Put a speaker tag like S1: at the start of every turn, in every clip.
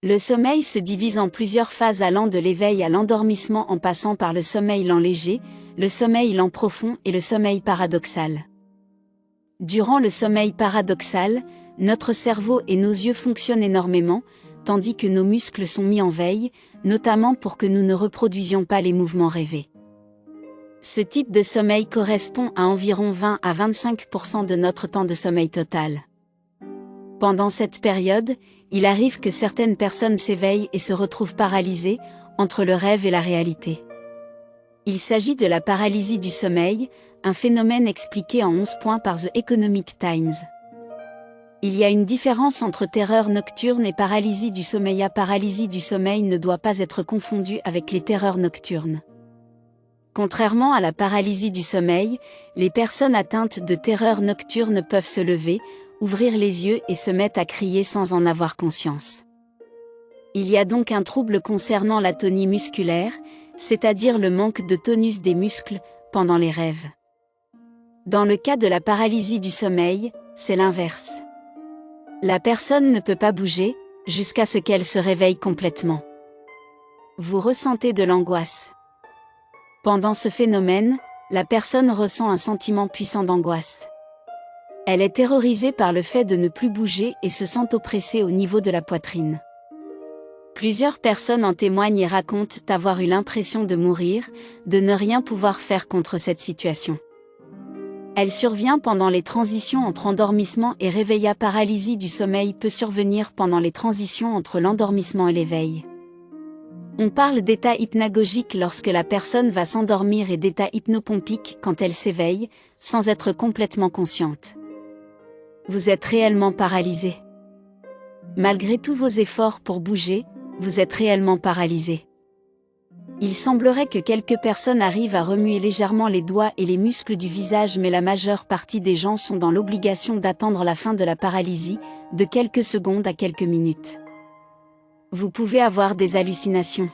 S1: Le sommeil se divise en plusieurs phases allant de l'éveil à l'endormissement en passant par le sommeil lent léger, le sommeil lent profond et le sommeil paradoxal. Durant le sommeil paradoxal, notre cerveau et nos yeux fonctionnent énormément, tandis que nos muscles sont mis en veille, notamment pour que nous ne reproduisions pas les mouvements rêvés. Ce type de sommeil correspond à environ 20 à 25% de notre temps de sommeil total. Pendant cette période, il arrive que certaines personnes s'éveillent et se retrouvent paralysées, entre le rêve et la réalité. Il s'agit de la paralysie du sommeil, un phénomène expliqué en 11 points par The Economic Times. Il y a une différence entre terreur nocturne et paralysie du sommeil. La paralysie du sommeil ne doit pas être confondue avec les terreurs nocturnes. Contrairement à la paralysie du sommeil, les personnes atteintes de terreur nocturne peuvent se lever, ouvrir les yeux et se mettre à crier sans en avoir conscience. Il y a donc un trouble concernant l'atonie musculaire, c'est-à-dire le manque de tonus des muscles, pendant les rêves. Dans le cas de la paralysie du sommeil, c'est l'inverse. La personne ne peut pas bouger, jusqu'à ce qu'elle se réveille complètement. Vous ressentez de l'angoisse. Pendant ce phénomène, la personne ressent un sentiment puissant d'angoisse. Elle est terrorisée par le fait de ne plus bouger et se sent oppressée au niveau de la poitrine. Plusieurs personnes en témoignent et racontent avoir eu l'impression de mourir, de ne rien pouvoir faire contre cette situation. Elle survient pendant les transitions entre endormissement et réveil. La paralysie du sommeil peut survenir pendant les transitions entre l'endormissement et l'éveil. On parle d'état hypnagogique lorsque la personne va s'endormir et d'état hypnopompique quand elle s'éveille, sans être complètement consciente. Vous êtes réellement paralysé. Malgré tous vos efforts pour bouger, vous êtes réellement paralysé. Il semblerait que quelques personnes arrivent à remuer légèrement les doigts et les muscles du visage, mais la majeure partie des gens sont dans l'obligation d'attendre la fin de la paralysie, de quelques secondes à quelques minutes. Vous pouvez avoir des hallucinations.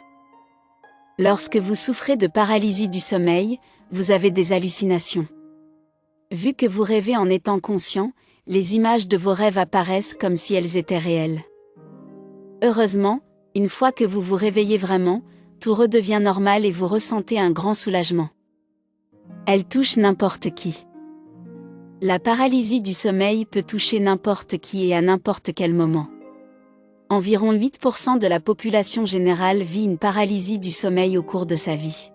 S1: Lorsque vous souffrez de paralysie du sommeil, vous avez des hallucinations. Vu que vous rêvez en étant conscient, les images de vos rêves apparaissent comme si elles étaient réelles. Heureusement, une fois que vous vous réveillez vraiment, tout redevient normal et vous ressentez un grand soulagement. Elle touche n'importe qui. La paralysie du sommeil peut toucher n'importe qui et à n'importe quel moment. Environ 8% de la population générale vit une paralysie du sommeil au cours de sa vie.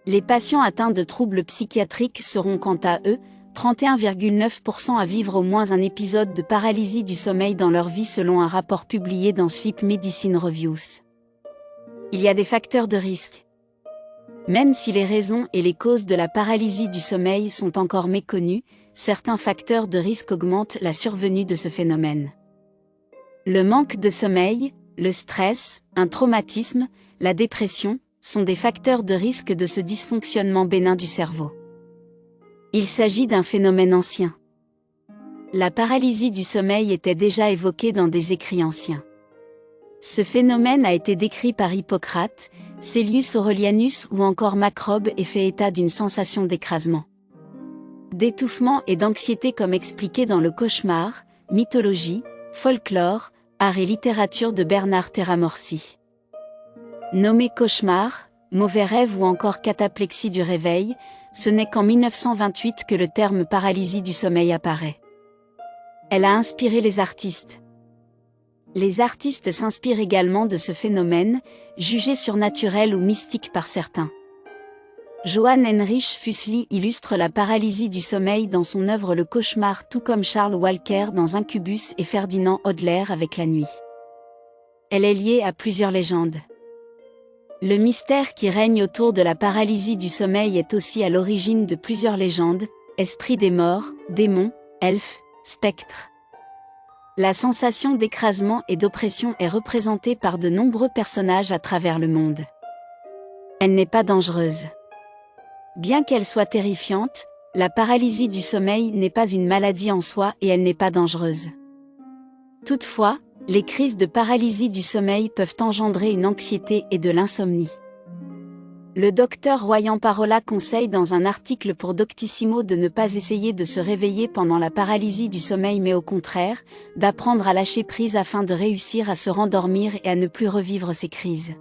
S1: Les patients atteints de troubles psychiatriques seront quant à eux, 31,9% à vivre au moins un épisode de paralysie du sommeil dans leur vie selon un rapport publié dans Sleep Medicine Reviews. Il y a des facteurs de risque. Même si les raisons et les causes de la paralysie du sommeil sont encore méconnues, certains facteurs de risque augmentent la survenue de ce phénomène. Le manque de sommeil, le stress, un traumatisme, la dépression, sont des facteurs de risque de ce dysfonctionnement bénin du cerveau. Il s'agit d'un phénomène ancien. La paralysie du sommeil était déjà évoquée dans des écrits anciens. Ce phénomène a été décrit par Hippocrate, Cellius Aurelianus ou encore Macrobe et fait état d'une sensation d'écrasement, d'étouffement et d'anxiété comme expliqué dans le cauchemar, mythologie, folklore, art et littérature de Bernard Terramorsi. Nommé cauchemar, mauvais rêve ou encore cataplexie du réveil, ce n'est qu'en 1928 que le terme paralysie du sommeil apparaît. Elle a inspiré les artistes. Les artistes s'inspirent également de ce phénomène, jugé surnaturel ou mystique par certains. Johann Heinrich Füssli illustre la paralysie du sommeil dans son œuvre Le Cauchemar, tout comme Charles Walker dans Incubus et Ferdinand Hodler avec La Nuit. Elle est liée à plusieurs légendes. Le mystère qui règne autour de la paralysie du sommeil est aussi à l'origine de plusieurs légendes, esprits des morts, démons, elfes, spectres. La sensation d'écrasement et d'oppression est représentée par de nombreux personnages à travers le monde. Elle n'est pas dangereuse. Bien qu'elle soit terrifiante, la paralysie du sommeil n'est pas une maladie en soi et elle n'est pas dangereuse. Toutefois, les crises de paralysie du sommeil peuvent engendrer une anxiété et de l'insomnie. Le docteur Royan Parola conseille dans un article pour Doctissimo de ne pas essayer de se réveiller pendant la paralysie du sommeil mais au contraire, d'apprendre à lâcher prise afin de réussir à se rendormir et à ne plus revivre ces crises.